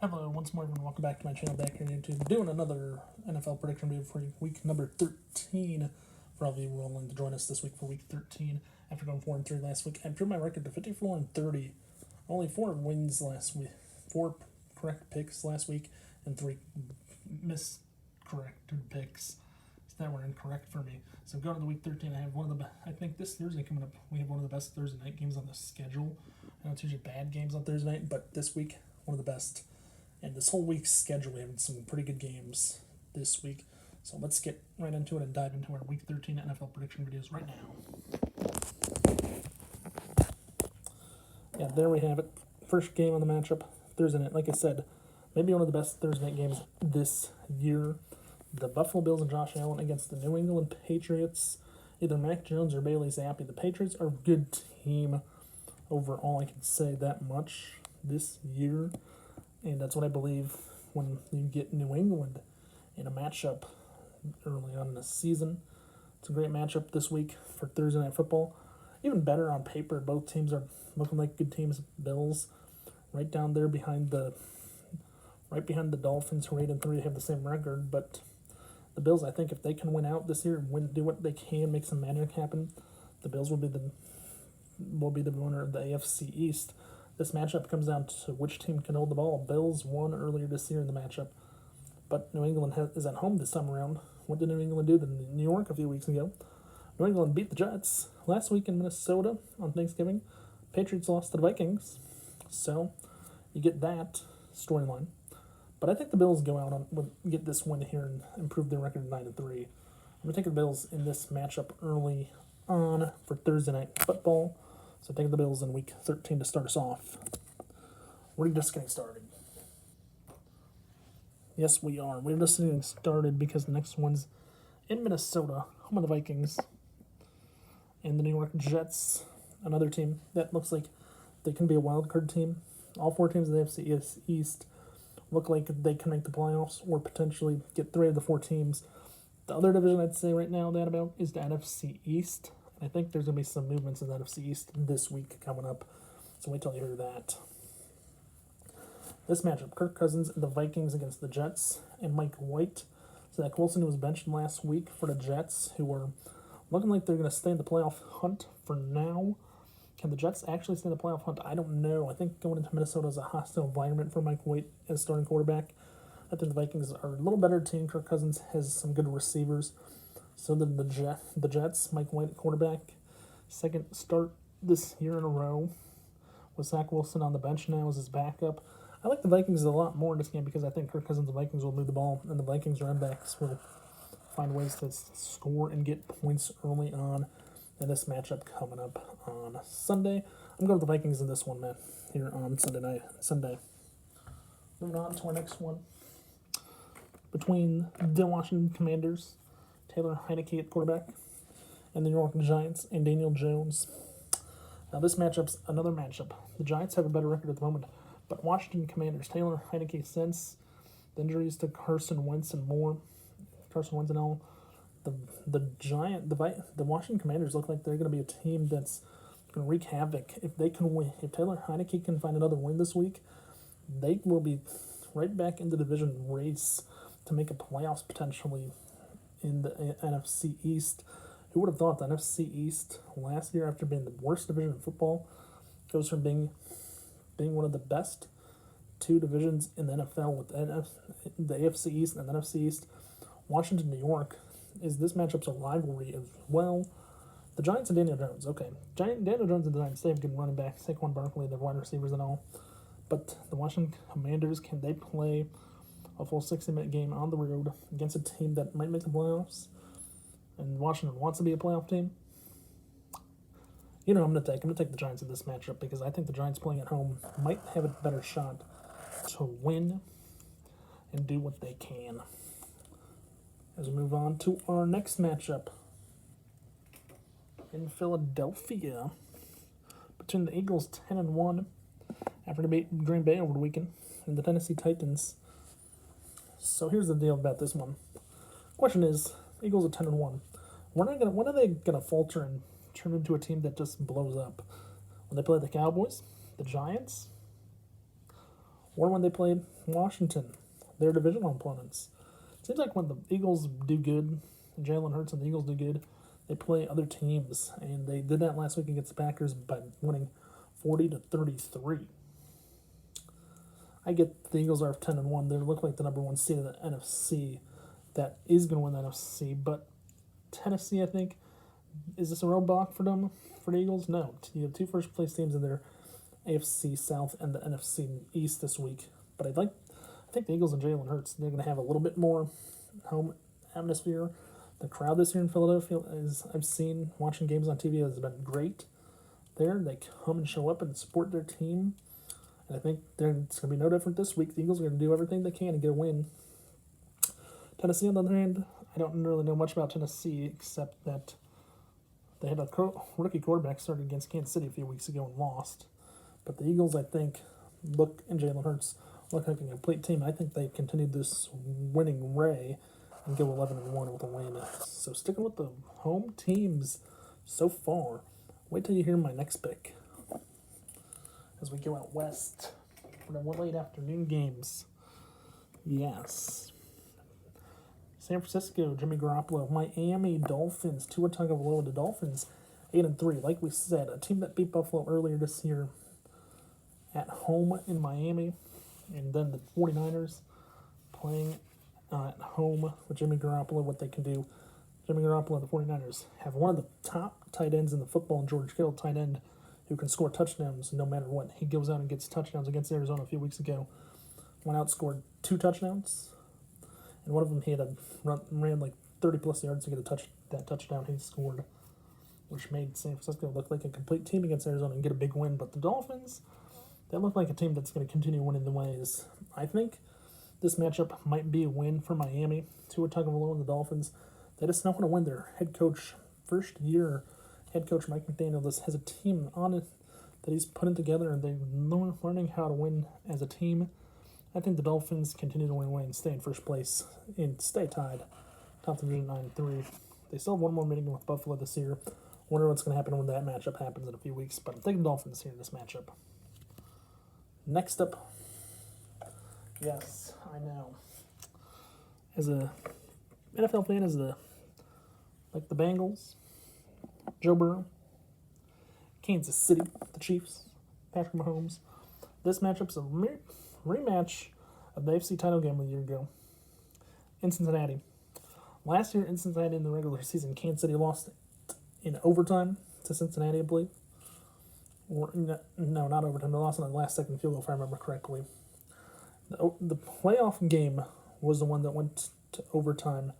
Hello, once more, everyone. Welcome back to my channel back here on YouTube. Doing another NFL prediction video for week number 13. For all of you willing to join us this week for week 13. After going 4-3 last week, I improved my record to 54-30. Only 4 wins last week, 4 correct picks last week, and 3 miscorrected picks that were incorrect for me. So going to the week 13, I have one of the I think this Thursday coming up, we have one of the best Thursday night games on the schedule. I know it's usually bad games on Thursday night, but this week, one of the best. And this whole week's schedule, we have some pretty good games this week. So let's get right into it and dive into our Week 13 NFL prediction videos right now. Yeah, there we have it. First game on the matchup, Thursday night. Like I said, maybe one of the best Thursday night games this year. The Buffalo Bills and Josh Allen against the New England Patriots. Either Mac Jones or Bailey Zappi. The Patriots are a good team overall. I can say that much this year. And that's what I believe when you get New England in a matchup early on in the season. It's a great matchup this week for Thursday Night Football. Even better on paper. Both teams are looking like good teams. Bills right down there behind the Dolphins, who are 8-3, have the same record. But the Bills, I think, if they can win out this year and do what they can, make some magic happen, the Bills will be the winner of the AFC East. This matchup comes down to which team can hold the ball. Bills won earlier this year in the matchup, but New England is at home this time around. What did New England do to New York a few weeks ago? New England beat the Jets last week in Minnesota on Thanksgiving. Patriots lost to the Vikings, so you get that storyline. But I think the Bills go out get this win here and improve their record to 9-3. I'm going to take the Bills in this matchup early on for Thursday Night Football. So take the Bills in week 13 to start us off. We're just getting started. Yes, we are. We're just getting started because the next one's in Minnesota, home of the Vikings, and the New York Jets, another team that looks like they can be a wild card team. All 4 teams in the AFC East look like they can make the playoffs or potentially get 3 of the 4 teams. The other division I'd say right now that about is the NFC East. I think there's going to be some movements in the NFC East this week coming up, so wait till you hear that. This matchup, Kirk Cousins and the Vikings against the Jets, and Mike White. Zach Wilson, who was benched last week for the Jets, who are looking like they're going to stay in the playoff hunt for now. Can the Jets actually stay in the playoff hunt? I don't know. I think going into Minnesota is a hostile environment for Mike White as starting quarterback. I think the Vikings are a little better team. Kirk Cousins has some good receivers. So then the Jets, Mike White at quarterback, second start this year in a row with Zach Wilson on the bench now as his backup. I like the Vikings a lot more in this game because I think Kirk Cousins and the Vikings will move the ball, and the Vikings running backs will find ways to score and get points early on in this matchup coming up on Sunday. I'm going with the Vikings in this one, man, here on Sunday. Moving on to our next one. Between the Washington Commanders, Taylor Heineke at quarterback, and the New York Giants and Daniel Jones. Now this matchup's another matchup. The Giants have a better record at the moment, but Washington Commanders, Taylor Heineke, since the injuries to Carson Wentz and all, the Washington Commanders look like they're going to be a team that's going to wreak havoc. If they can win, if Taylor Heineke can find another win this week, they will be right back in the division race to make a playoffs potentially in the NFC East. Who would have thought the NFC East last year, after being the worst division in football, goes from being one of the best 2 divisions in the NFL with the AFC East and the NFC East. Washington, New York, this matchup's a rivalry as well. The Giants and Daniel Jones, okay. Daniel Jones and the Giants, they have good running backs, Saquon Barkley, their wide receivers and all. But the Washington Commanders, can they play a full 60-minute game on the road against a team that might make the playoffs? And Washington wants to be a playoff team. You know, I'm going to take the Giants in this matchup because I think the Giants playing at home might have a better shot to win and do what they can. As we move on to our next matchup in Philadelphia, between the Eagles 10-1 after they beat Green Bay over the weekend and the Tennessee Titans. So here's the deal about this one. Question is, Eagles are 10-1. When are they gonna falter and turn into a team that just blows up? When they play the Cowboys, the Giants, or when they played Washington, their divisional opponents. It seems like when the Eagles do good, and Jalen Hurts and the Eagles do good, they play other teams, and they did that last week against the Packers by winning 40-33. I get the Eagles are 10-1. They look like the number one seed in the NFC that is going to win the NFC, but Tennessee, I think, is this a roadblock for them, for the Eagles? No. You have two first place teams in their AFC South and the NFC East this week, but I think the Eagles and Jalen Hurts, they're going to have a little bit more home atmosphere. The crowd this year in Philadelphia, as I've seen watching games on TV, has been great. There, they come and show up and support their team. And I think it's going to be no different this week. The Eagles are going to do everything they can to get a win. Tennessee, on the other hand, I don't really know much about Tennessee except that they had a rookie quarterback started against Kansas City a few weeks ago and lost. But the Eagles, I think, and Jalen Hurts look like a complete team. I think they continued this winning ray and go 11-1 with a win. So sticking with the home teams so far. Wait till you hear my next pick as we go out west for the late afternoon games. Yes. San Francisco, Jimmy Garoppolo. Miami Dolphins, Tua Tagovailoa. The Dolphins, 8-3. Like we said, a team that beat Buffalo earlier this year at home in Miami. And then the 49ers playing at home with Jimmy Garoppolo, what they can do. Jimmy Garoppolo and the 49ers have one of the top tight ends in the football, George Kittle, tight end, who can score touchdowns no matter what. He goes out and gets touchdowns against Arizona a few weeks ago. Went out, scored 2 touchdowns. And one of them he had ran like 30-plus yards to get that touchdown he scored, which made San Francisco look like a complete team against Arizona and get a big win. But the Dolphins, they look like a team that's going to continue winning the ways. I think this matchup might be a win for Miami. Tua Tagovailoa and the Dolphins, they just don't want to win. Their head coach, first-year head coach Mike McDaniel, has a team on it that he's putting together, and they're learning how to win as a team. I think the Dolphins continue to win away and stay in first place and stay tied. Top division 9-3. They still have one more meeting with Buffalo this year. Wonder what's going to happen when that matchup happens in a few weeks, but I'm taking the Dolphins here in this matchup. Next up, yes, I know. As a NFL fan, like the Bengals, Joe Burrow, Kansas City, the Chiefs, Patrick Mahomes. This matchup's a rematch of the AFC title game a year ago in Cincinnati. Last year in Cincinnati in the regular season, Kansas City lost in overtime to Cincinnati, I believe. Or no, not overtime. They lost on the last second field goal, if I remember correctly. The playoff game was the one that went to overtime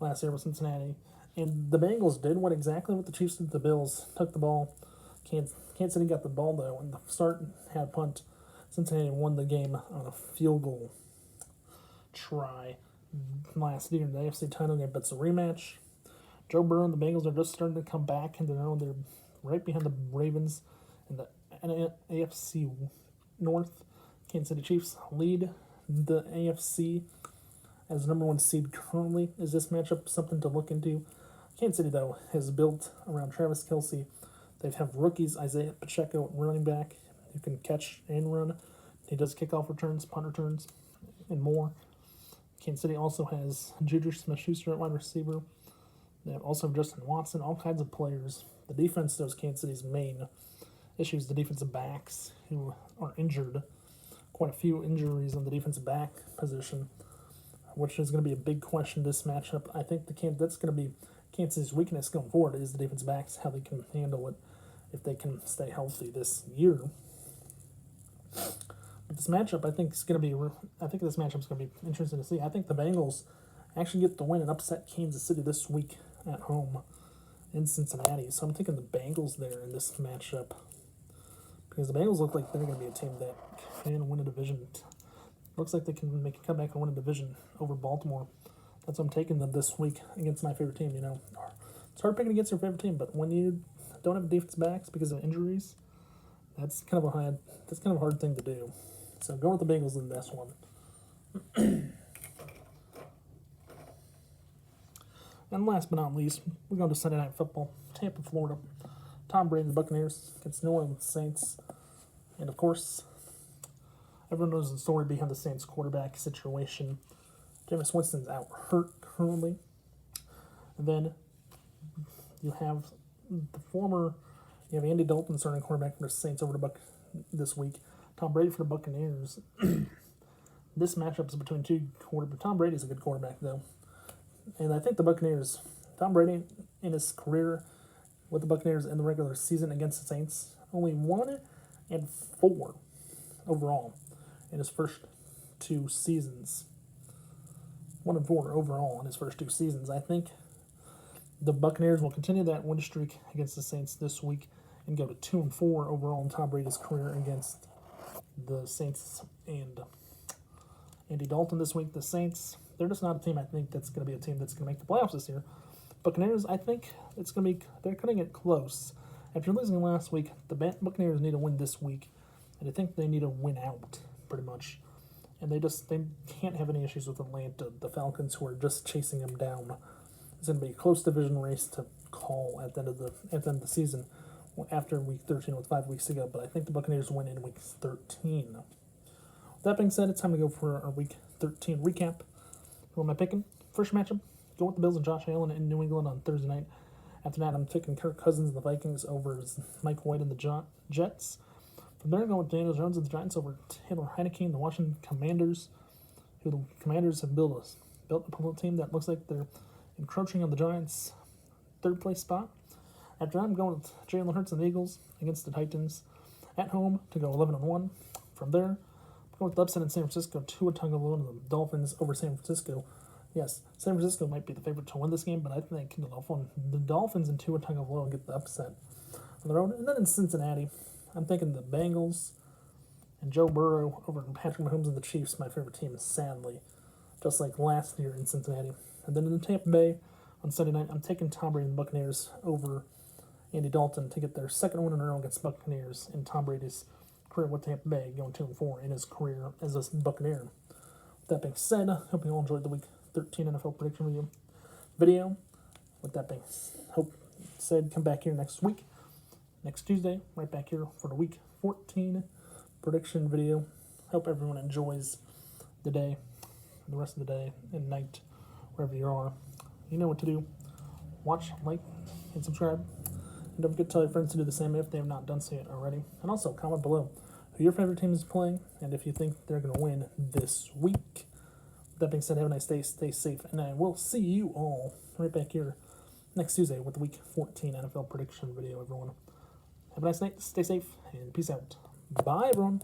last year with Cincinnati. And the Bengals did what exactly what the Chiefs did to the Bills. Took the ball. Kansas City got the ball, though, and the start had a punt. Cincinnati won the game on a field goal try last year in the AFC title game. But it's a rematch. Joe Burrow and the Bengals are just starting to come back into their own. They're right behind the Ravens in the AFC North. Kansas City Chiefs lead the AFC as the number one seed currently. Is this matchup something to look into? Kansas City, though, has built around Travis Kelce. They have rookies, Isaiah Pacheco, running back, who can catch and run. He does kickoff returns, punt returns, and more. Kansas City also has Juju Smith-Schuster at wide receiver. They also have Justin Watson, all kinds of players. The defense, though, is Kansas City's main issues. The defensive backs who are injured. Quite a few injuries on the defensive back position, which is going to be a big question this matchup. I think that's going to be Kansas City's weakness going forward is the defensive backs, how they can handle it if they can stay healthy this year. But this matchup, I think this matchup's going to be interesting to see. I think the Bengals actually get the win and upset Kansas City this week at home in Cincinnati. So I'm thinking the Bengals there in this matchup, because the Bengals look like they're going to be a team that can win a division. Looks like they can make a comeback and win a division over Baltimore. That's why I'm taking them this week against my favorite team. It's hard picking against your favorite team, but when you don't have defense backs because of injuries, that's kind of a hard thing to do. So go with the Bengals in this one. And last but not least, we're going to Sunday Night Football. Tampa, Florida. Tom Brady and the Buccaneers against New Orleans Saints. And of course, Everyone knows the story behind the Saints quarterback situation. Jameis Winston's out hurt currently. And then you have Andy Dalton starting quarterback for the Saints over the Buck this week. Tom Brady for the Buccaneers. This matchup is between two quarterbacks. Tom Brady's a good quarterback, though. And I think the Buccaneers, Tom Brady in his career with the Buccaneers in the regular season against the Saints, only 1-4 overall in his first two seasons. 1-4 overall in his first two seasons. I think the Buccaneers will continue that win streak against the Saints this week and go to 2-4 overall in Tom Brady's career against the Saints and Andy Dalton this week. The Saints, they're just not a team I think that's going to be a team that's going to make the playoffs this year. Buccaneers, I think they're cutting it close. After losing last week, the Buccaneers need to win this week, and I think they need to win out pretty much. And they can't have any issues with Atlanta, the Falcons, who are just chasing them down. It's going to be a close division race to call at the end of the season after week 13 with 5 weeks to go. But I think the Buccaneers win in week 13. That being said, it's time to go for our week 13 recap. Who am I picking? First matchup, go with the Bills and Josh Allen in New England on Thursday night. After that, I'm picking Kirk Cousins and the Vikings over Mike White and the Jets. From there, I'm going with Daniel Jones and the Giants over Taylor Heineke and the Washington Commanders, who the Commanders have built a team that looks like they're encroaching on the Giants' third place spot. After that, I'm going with Jalen Hurts and the Eagles against the Titans at home to go 11-1. From there, I'm going with the upset in San Francisco, Tua Tagovailoa and the Dolphins over San Francisco. Yes, San Francisco might be the favorite to win this game, but I think the Dolphins and Tua Tagovailoa get the upset on the road. And then in Cincinnati, I'm thinking the Bengals and Joe Burrow over Patrick Mahomes and the Chiefs, my favorite team, sadly, just like last year in Cincinnati. And then in Tampa Bay on Sunday night, I'm taking Tom Brady and the Buccaneers over Andy Dalton to get their second win in a row against Buccaneers in Tom Brady's career with Tampa Bay, going 2-4 in his career as a Buccaneer. With that being said, I hope you all enjoyed the Week 13 NFL prediction video. With that being said, come back here next Tuesday, right back here for the Week 14 prediction video. Hope everyone enjoys the day, the rest of the day and night, wherever you are. You know what to do. Watch, like, and subscribe. And don't forget to tell your friends to do the same if they have not done so yet already. And also, comment below who your favorite team is playing and if you think they're going to win this week. With that being said, have a nice day, stay safe, and I will see you all right back here next Tuesday with the Week 14 NFL prediction video, everyone. Have a nice night, stay safe, and peace out. Bye, everyone.